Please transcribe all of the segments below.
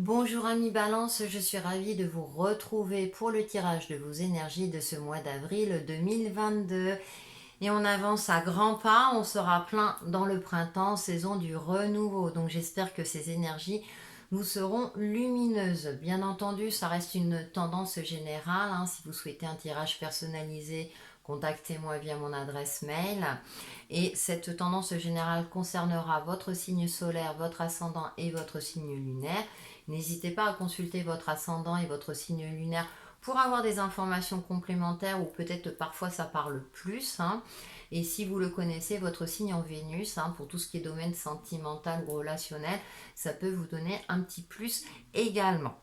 Bonjour amis Balance, je suis ravie de vous retrouver pour le tirage de vos énergies de ce mois d'avril 2022. Et on avance à grands pas, on sera plein dans le printemps, saison du renouveau. Donc j'espère que ces énergies vous seront lumineuses. Bien entendu, ça reste une tendance générale. Si vous souhaitez un tirage personnalisé, contactez-moi via mon adresse mail. Et cette tendance générale concernera votre signe solaire, votre ascendant et votre signe lunaire. N'hésitez pas à consulter votre ascendant et votre signe lunaire pour avoir des informations complémentaires ou peut-être parfois ça parle plus. Et si vous le connaissez, votre signe en Vénus, pour tout ce qui est domaine sentimental ou relationnel, ça peut vous donner un petit plus également.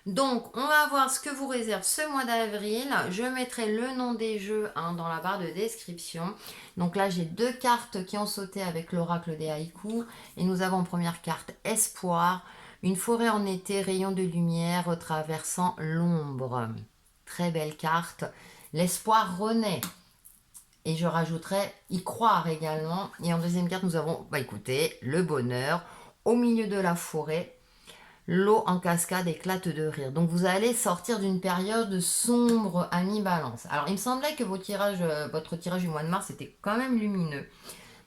Donc, on va voir ce que vous réserve ce mois d'avril. Je mettrai le nom des jeux dans la barre de description. Donc là, j'ai deux cartes qui ont sauté avec l'oracle des haïkus. Et nous avons en première carte Espoir. Une forêt en été, rayon de lumière traversant l'ombre. Très belle carte. L'espoir renaît. Et je rajouterai y croire également. Et en deuxième carte, nous avons, écoutez, le bonheur au milieu de la forêt. L'eau en cascade éclate de rire. Donc vous allez sortir d'une période sombre à mi-balance. Alors il me semblait que votre tirage du mois de mars était quand même lumineux.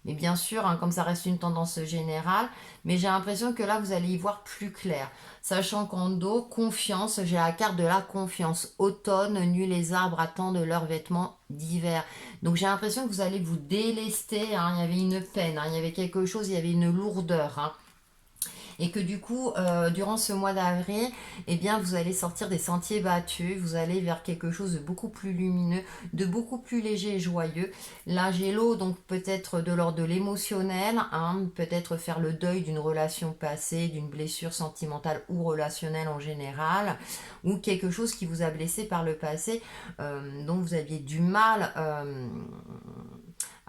Mais bien sûr, comme ça reste une tendance générale, mais j'ai l'impression que là, vous allez y voir plus clair. Sachant qu'en dos, confiance, j'ai la carte de la confiance. Automne, nu les arbres attendent leurs vêtements d'hiver. Donc j'ai l'impression que vous allez vous délester. Il y avait une peine, il y avait quelque chose, il y avait une lourdeur. Et que du coup, durant ce mois d'avril, eh bien, vous allez sortir des sentiers battus, vous allez vers quelque chose de beaucoup plus lumineux, de beaucoup plus léger et joyeux. Là, j'ai l'eau, donc peut-être de l'ordre de l'émotionnel, peut-être faire le deuil d'une relation passée, d'une blessure sentimentale ou relationnelle en général, ou quelque chose qui vous a blessé par le passé, dont vous aviez du mal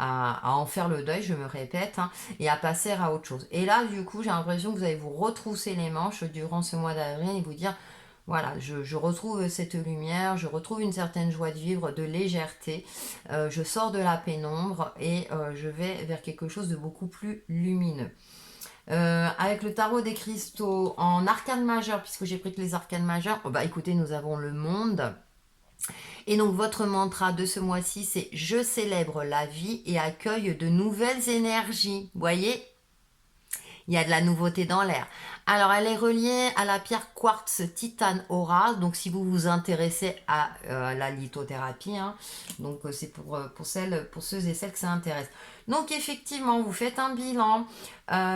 à en faire le deuil, je me répète, et à passer à autre chose. Et là, du coup, j'ai l'impression que vous allez vous retrousser les manches durant ce mois d'avril et vous dire, voilà, je retrouve cette lumière, je retrouve une certaine joie de vivre, de légèreté, je sors de la pénombre et je vais vers quelque chose de beaucoup plus lumineux. Avec le tarot des cristaux en arcane majeur, puisque j'ai pris que les arcanes majeures, écoutez, nous avons le monde. Et donc votre mantra de ce mois-ci, c'est je célèbre la vie et accueille de nouvelles énergies. Vous voyez, il y a de la nouveauté dans l'air. Alors, elle est reliée à la pierre quartz titane aura. Donc, si vous vous intéressez à la lithothérapie, donc c'est pour ceux et celles que ça intéresse. Donc, effectivement, vous faites un bilan,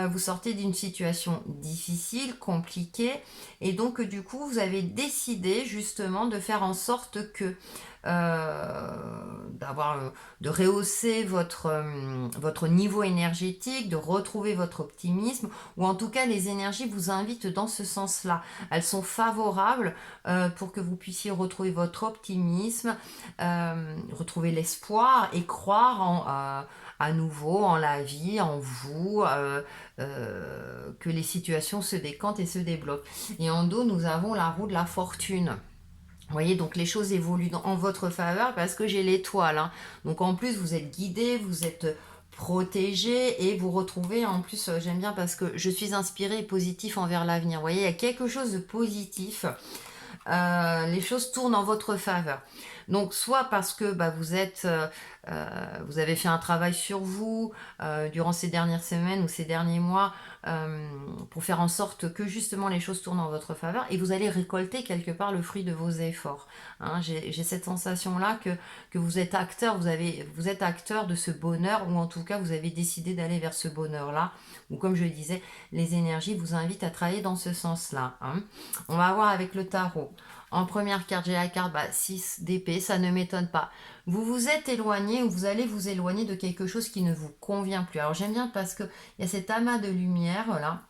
vous sortez d'une situation difficile, compliquée, et donc, du coup, vous avez décidé justement de faire en sorte que de rehausser votre niveau énergétique, de retrouver votre optimisme, ou en tout cas les énergies vous invitent dans ce sens-là. Elles sont favorables pour que vous puissiez retrouver votre optimisme, retrouver l'espoir et croire à nouveau en la vie, en vous, que les situations se décantent et se débloquent. Et en dos, nous avons la roue de la fortune. Vous voyez, donc les choses évoluent en votre faveur parce que j'ai l'étoile. Donc en plus, vous êtes guidé, vous êtes protégé et vous retrouvez, en plus, j'aime bien parce que je suis inspirée et positif envers l'avenir. Vous voyez, il y a quelque chose de positif. Les choses tournent en votre faveur. Donc soit parce que vous avez fait un travail sur vous durant ces dernières semaines ou ces derniers mois pour faire en sorte que justement les choses tournent en votre faveur et vous allez récolter quelque part le fruit de vos efforts. J'ai cette sensation-là que vous êtes acteur, vous êtes acteur de ce bonheur ou en tout cas vous avez décidé d'aller vers ce bonheur-là ou comme je le disais, les énergies vous invitent à travailler dans ce sens-là. On va voir avec le tarot. En première carte, j'ai la carte 6 d'épée, ça ne m'étonne pas. Vous vous êtes éloigné ou vous allez vous éloigner de quelque chose qui ne vous convient plus. Alors j'aime bien parce qu'il y a cet amas de lumière là,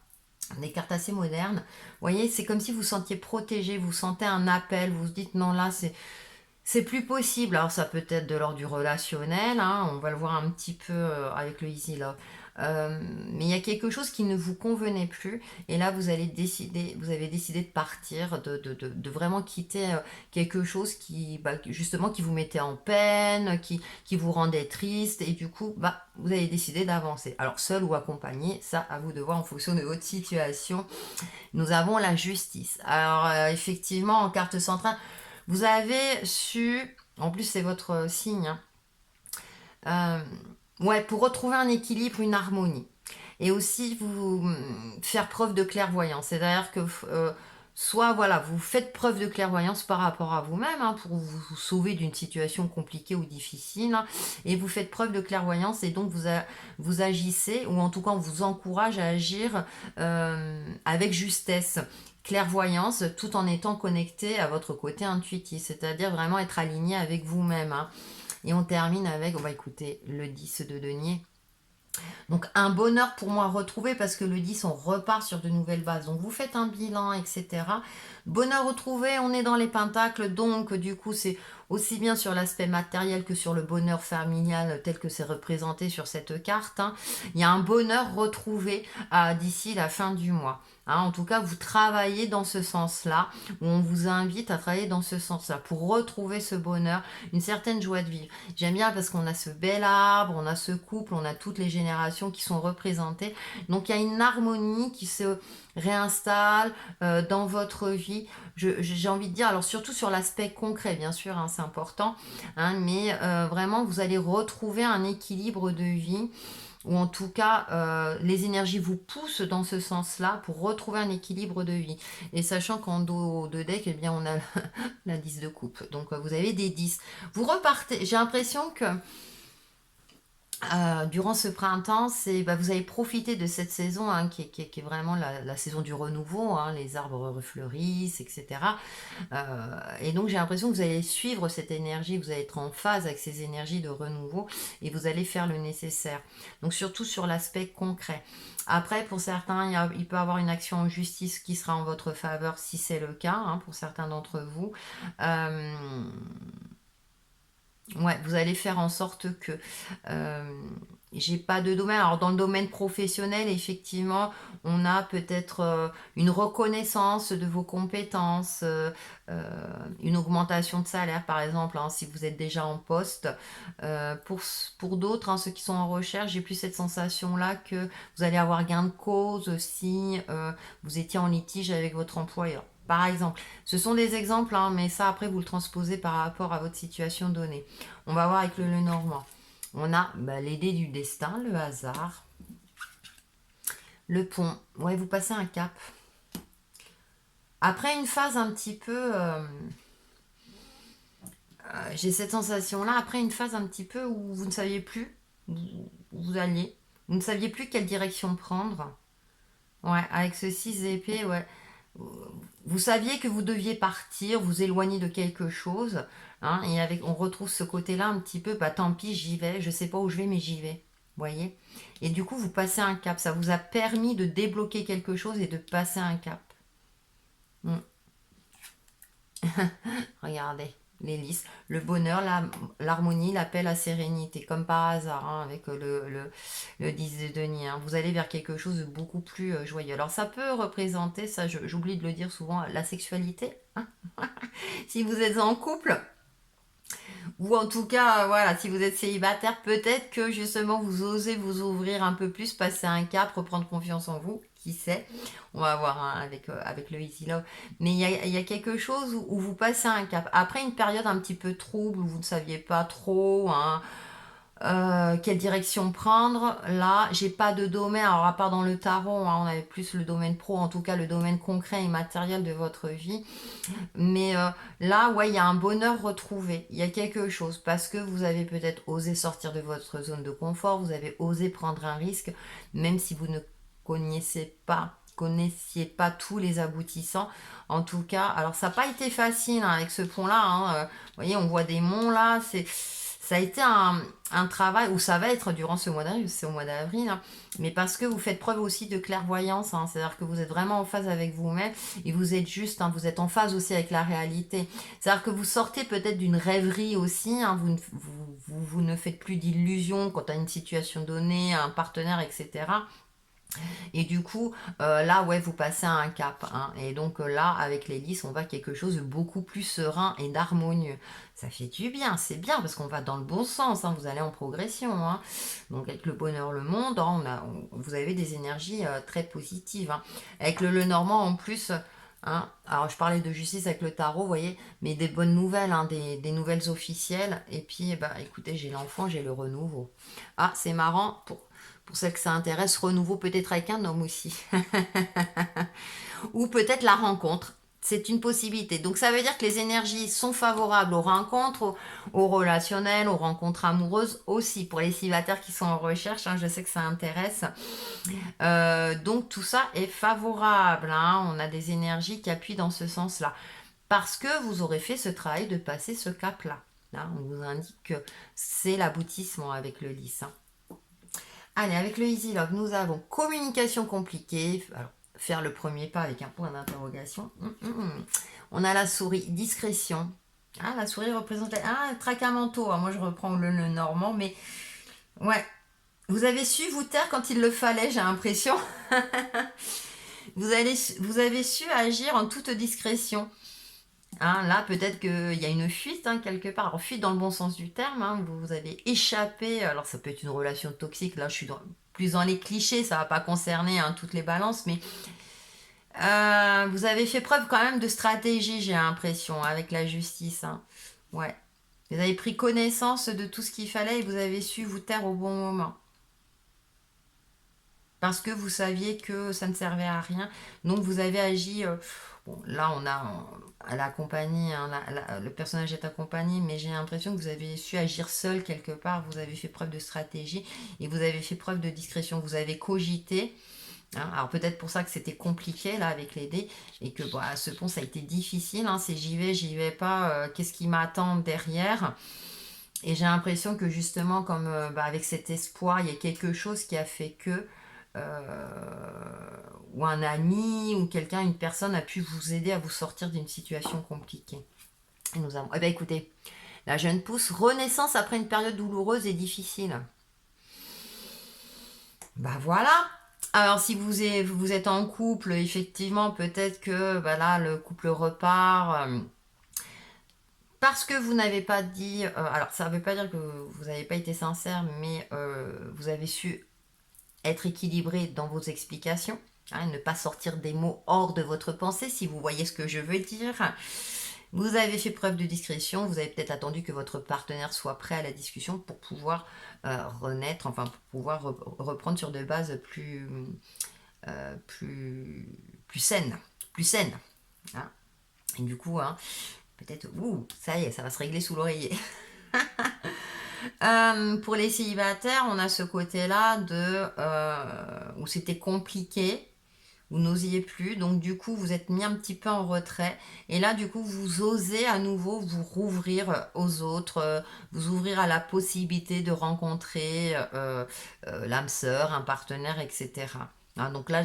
des cartes assez modernes. Vous voyez, c'est comme si vous sentiez protégé, vous sentez un appel, vous vous dites non là c'est plus possible. Alors ça peut être de l'ordre du relationnel, on va le voir un petit peu avec le Easy Love. mais il y a quelque chose qui ne vous convenait plus, et là vous avez décidé de partir, de vraiment quitter quelque chose qui, justement, qui vous mettait en peine, qui vous rendait triste, et du coup, vous avez décidé d'avancer. Alors, seul ou accompagné, ça, à vous de voir en fonction de votre situation. Nous avons la justice. Alors, effectivement, en carte centrale, vous avez su, en plus c'est votre signe, hein, ouais, pour retrouver un équilibre, une harmonie. Et aussi faire preuve de clairvoyance. C'est-à-dire que soit voilà, vous faites preuve de clairvoyance par rapport à vous-même, hein, pour vous sauver d'une situation compliquée ou difficile, hein, et vous faites preuve de clairvoyance, et donc vous agissez, ou en tout cas on vous encourage à agir avec justesse, clairvoyance, tout en étant connecté à votre côté intuitif, c'est-à-dire vraiment être aligné avec vous-même, hein. Et on termine avec, on va écouter le 10 de denier. Donc un bonheur pour moi retrouvé, parce que le 10, on repart sur de nouvelles bases. Donc vous faites un bilan, etc. Bonheur retrouvé, on est dans les pentacles, donc du coup c'est aussi bien sur l'aspect matériel que sur le bonheur familial tel que c'est représenté sur cette carte, hein. Il y a un bonheur retrouvé d'ici la fin du mois, hein. En tout cas, vous travaillez dans ce sens-là, ou on vous invite à travailler dans ce sens-là pour retrouver ce bonheur, une certaine joie de vivre. J'aime bien parce qu'on a ce bel arbre, on a ce couple, on a toutes les générations qui sont représentées. Donc il y a une harmonie qui se réinstalle dans votre vie. J'ai envie de dire, alors surtout sur l'aspect concret, bien sûr, hein, c'est important, hein, mais vraiment vous allez retrouver un équilibre de vie, ou en tout cas les énergies vous poussent dans ce sens-là pour retrouver un équilibre de vie. Et sachant qu'en dos de deck, eh bien, on a la 10 de coupe, donc vous avez des 10. Vous repartez, j'ai l'impression que durant ce printemps, vous avez profité de cette saison, hein, qui est vraiment la saison du renouveau, hein, les arbres refleurissent, etc. Et donc j'ai l'impression que vous allez suivre cette énergie, vous allez être en phase avec ces énergies de renouveau, et vous allez faire le nécessaire. Donc surtout sur l'aspect concret. Après, pour certains, il peut y avoir une action en justice qui sera en votre faveur si c'est le cas, hein, pour certains d'entre vous. Ouais, vous allez faire en sorte que j'ai pas de domaine. Alors dans le domaine professionnel, effectivement, on a peut-être une reconnaissance de vos compétences, une augmentation de salaire par exemple, hein, si vous êtes déjà en poste. Pour d'autres, hein, ceux qui sont en recherche, j'ai plus cette sensation-là que vous allez avoir gain de cause si vous étiez en litige avec votre employeur. Par exemple, ce sont des exemples, hein, mais ça après vous le transposez par rapport à votre situation donnée. On va voir avec le Lenormand. On a les dés du destin, le hasard, le pont. Ouais, vous passez un cap. Après une phase un petit peu... j'ai cette sensation-là, après une phase un petit peu où vous ne saviez plus où vous alliez. Vous ne saviez plus quelle direction prendre. Ouais, avec ce 6 d'épée, ouais. Vous saviez que vous deviez partir, vous éloigner de quelque chose, hein, et on retrouve ce côté-là un petit peu, tant pis, j'y vais, je sais pas où je vais, mais j'y vais, voyez. Et du coup, vous passez un cap, ça vous a permis de débloquer quelque chose et de passer un cap. Regardez, l'hélice, le bonheur, l'harmonie, l'appel à sérénité, comme par hasard, hein, avec le 10 de denier, hein. Vous allez vers quelque chose de beaucoup plus joyeux. Alors ça peut représenter, ça j'oublie de le dire souvent, la sexualité, hein. Si vous êtes en couple, ou en tout cas, voilà, si vous êtes célibataire, peut-être que justement vous osez vous ouvrir un peu plus, passer un cap, reprendre confiance en vous, qui sait. On va voir, hein, avec le Easy Love. Mais il y a quelque chose où vous passez un cap. Après une période un petit peu trouble, où vous ne saviez pas trop, hein, quelle direction prendre. Là, j'ai pas de domaine, alors à part dans le tarot, hein, on avait plus le domaine pro, en tout cas le domaine concret et matériel de votre vie. Mais là, ouais, il y a un bonheur retrouvé. Il y a quelque chose parce que vous avez peut-être osé sortir de votre zone de confort, vous avez osé prendre un risque, même si vous ne connaissiez pas tous les aboutissants. En tout cas, alors ça n'a pas été facile, hein, avec ce pont-là, hein. Vous voyez, on voit des monts là, ça a été un travail, ou ça va être durant ce mois d'avril, c'est au mois d'avril, hein, mais parce que vous faites preuve aussi de clairvoyance, hein, c'est-à-dire que vous êtes vraiment en phase avec vous-même et vous êtes juste, hein, vous êtes en phase aussi avec la réalité. C'est-à-dire que vous sortez peut-être d'une rêverie aussi, hein, vous ne faites plus d'illusions quant à une situation donnée, à un partenaire, etc. Et du coup, là, ouais, vous passez à un cap, hein. Et donc là, avec l'hélice, on va quelque chose de beaucoup plus serein et d'harmonieux. Ça fait du bien, c'est bien parce qu'on va dans le bon sens, hein, vous allez en progression, hein. Donc avec le bonheur, le monde, hein, vous avez des énergies très positives, hein. Avec le Normand en plus, hein, alors je parlais de justice avec le tarot, vous voyez, mais des bonnes nouvelles, hein, des nouvelles officielles. Et puis, bah, écoutez, j'ai l'enfant, j'ai le renouveau. Ah, c'est marrant, pour celles que ça intéresse, renouveau peut-être avec un homme aussi. Ou peut-être la rencontre. C'est une possibilité. Donc ça veut dire que les énergies sont favorables aux rencontres, aux relationnels, aux rencontres amoureuses aussi. Pour les célibataires qui sont en recherche, hein, je sais que ça intéresse. Donc tout ça est favorable, hein. On a des énergies qui appuient dans ce sens-là. Parce que vous aurez fait ce travail de passer ce cap-là. Là, on vous indique que c'est l'aboutissement avec le lys, hein. Allez, avec le Easy Love, nous avons communication compliquée. Alors, faire le premier pas avec un point d'interrogation. On a la souris, discrétion. Ah, la souris représente... Ah, tracamanteau. Moi, je reprends le normand, mais... Ouais. Vous avez su vous taire quand il le fallait, j'ai l'impression. Vous avez su agir en toute discrétion. Hein, là, peut-être qu'il y a une fuite, hein, quelque part. Alors, fuite dans le bon sens du terme, hein, vous avez échappé. Alors, ça peut être une relation toxique. Là, je suis plus dans les clichés. Ça ne va pas concerner, hein, toutes les balances. Mais vous avez fait preuve quand même de stratégie, j'ai l'impression, avec la justice, hein. Ouais. Vous avez pris connaissance de tout ce qu'il fallait et vous avez su vous taire au bon moment. Parce que vous saviez que ça ne servait à rien. Donc, vous avez agi... Bon, là, on a à la compagnie, hein, le personnage est accompagné, mais j'ai l'impression que vous avez su agir seul quelque part. Vous avez fait preuve de stratégie et vous avez fait preuve de discrétion. Vous avez cogité, hein. Alors peut-être pour ça que c'était compliqué là avec les dés et que bon, à ce pont ça a été difficile, hein. C'est j'y vais pas, qu'est-ce qui m'attend derrière. Et j'ai l'impression que justement, comme avec cet espoir, il y a quelque chose qui a fait que, ou un ami, ou quelqu'un, une personne a pu vous aider à vous sortir d'une situation compliquée. Et nous avons, eh bien écoutez, la jeune pousse, renaissance après une période douloureuse et difficile. Bah voilà. Alors si vous êtes en couple, effectivement, peut-être que bah là, le couple repart. Parce que vous n'avez pas dit, alors ça ne veut pas dire que vous n'avez pas été sincère, mais vous avez su être équilibré dans vos explications, hein, ne pas sortir des mots hors de votre pensée, si vous voyez ce que je veux dire. Vous avez fait preuve de discrétion, vous avez peut-être attendu que votre partenaire soit prêt à la discussion pour pouvoir renaître, enfin pour pouvoir reprendre sur des bases plus saines, plus saines, hein. Et du coup, hein, peut-être, ça y est, ça va se régler sous l'oreiller. Pour les célibataires, on a ce côté-là de où c'était compliqué, vous n'osiez plus, donc du coup vous êtes mis un petit peu en retrait, et là du coup vous osez à nouveau vous rouvrir aux autres, vous ouvrir à la possibilité de rencontrer l'âme sœur, un partenaire, etc. Hein, donc là,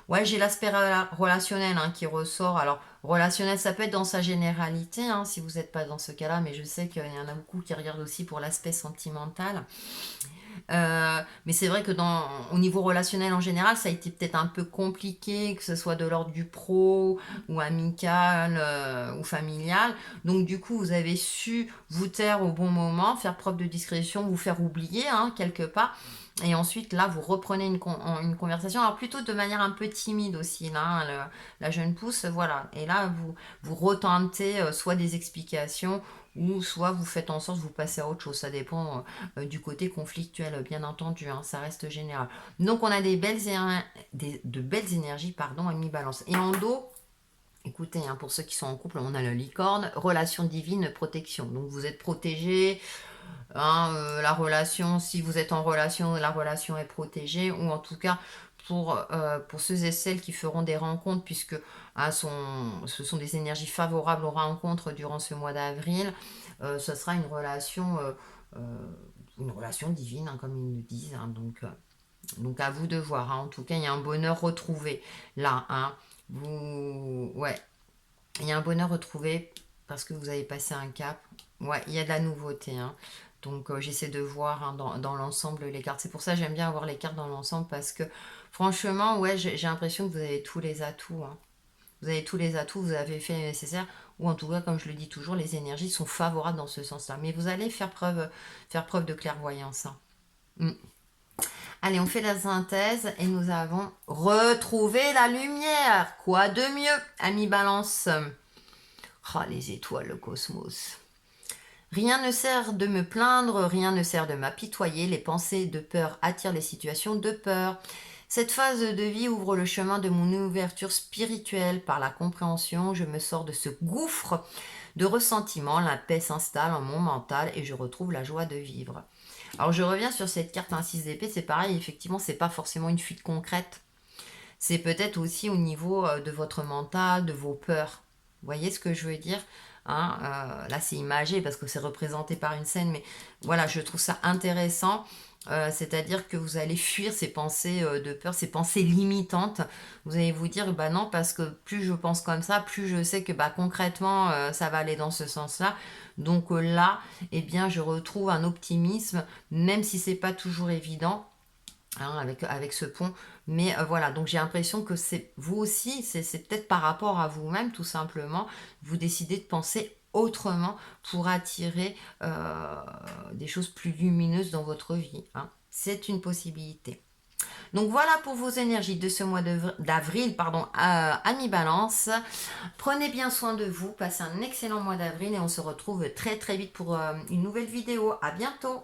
ouais, j'ai l'aspect relationnel, hein, qui ressort. Alors, relationnel, ça peut être dans sa généralité, hein, si vous n'êtes pas dans ce cas-là, mais je sais qu'il y en a beaucoup qui regardent aussi pour l'aspect sentimental. Mais c'est vrai que au niveau relationnel en général, ça a été peut-être un peu compliqué, que ce soit de l'ordre du pro ou amical ou familial. Donc du coup, vous avez su vous taire au bon moment, faire preuve de discrétion, vous faire oublier, hein, quelque part. Et ensuite, là, vous reprenez une conversation, alors plutôt de manière un peu timide aussi, là, hein, la jeune pousse, voilà. Et là, vous retentez soit des explications, ou soit vous faites en sorte de vous passer à autre chose. Ça dépend du côté conflictuel, bien entendu, hein, ça reste général. Donc, on a de belles énergies, pardon, à mi-balance. Et en dos, écoutez, hein, pour ceux qui sont en couple, on a la licorne, relation divine, protection. Donc, vous êtes protégé. Hein, la relation, si vous êtes en relation, la relation est protégée, ou en tout cas pour ceux et celles qui feront des rencontres, puisque hein, ce sont des énergies favorables aux rencontres durant ce mois d'avril, ce sera une relation une relation divine, hein, comme ils nous disent. Hein, donc à vous de voir. Hein. En tout cas, il y a un bonheur retrouvé là. Hein. Ouais, il y a un bonheur retrouvé parce que vous avez passé un cap. Ouais, il y a de la nouveauté. Hein. Donc j'essaie de voir hein, dans l'ensemble les cartes. C'est pour ça que j'aime bien avoir les cartes dans l'ensemble parce que franchement, ouais, j'ai l'impression que vous avez tous les atouts. Hein. Vous avez tous les atouts, vous avez fait le nécessaire, ou en tout cas, comme je le dis toujours, les énergies sont favorables dans ce sens-là. Mais vous allez faire preuve de clairvoyance. Hein. Mm. Allez, on fait la synthèse et nous avons retrouvé la lumière. Quoi de mieux, ami Balance? Oh, les étoiles, le cosmos. Rien ne sert de me plaindre, rien ne sert de m'apitoyer. Les pensées de peur attirent les situations de peur. Cette phase de vie ouvre le chemin de mon ouverture spirituelle. Par la compréhension, je me sors de ce gouffre de ressentiment. La paix s'installe en mon mental et je retrouve la joie de vivre. Alors je reviens sur cette carte 1-6 d'épée, c'est pareil, effectivement, c'est pas forcément une fuite concrète. C'est peut-être aussi au niveau de votre mental, de vos peurs. Vous voyez ce que je veux dire hein là, c'est imagé parce que c'est représenté par une scène, mais voilà, je trouve ça intéressant. C'est-à-dire que vous allez fuir ces pensées de peur, ces pensées limitantes. Vous allez vous dire, bah non, parce que plus je pense comme ça, plus je sais que bah, concrètement, ça va aller dans ce sens-là. Donc là, eh bien, je retrouve un optimisme, même si c'est pas toujours évident. Hein, avec ce pont. Mais voilà, donc j'ai l'impression que c'est vous aussi, c'est peut-être par rapport à vous-même, tout simplement, vous décidez de penser autrement pour attirer des choses plus lumineuses dans votre vie. Hein. C'est une possibilité. Donc voilà pour vos énergies de ce mois d'avril, pardon, à mi-balance. Prenez bien soin de vous, passez un excellent mois d'avril et on se retrouve très très vite pour une nouvelle vidéo. À bientôt.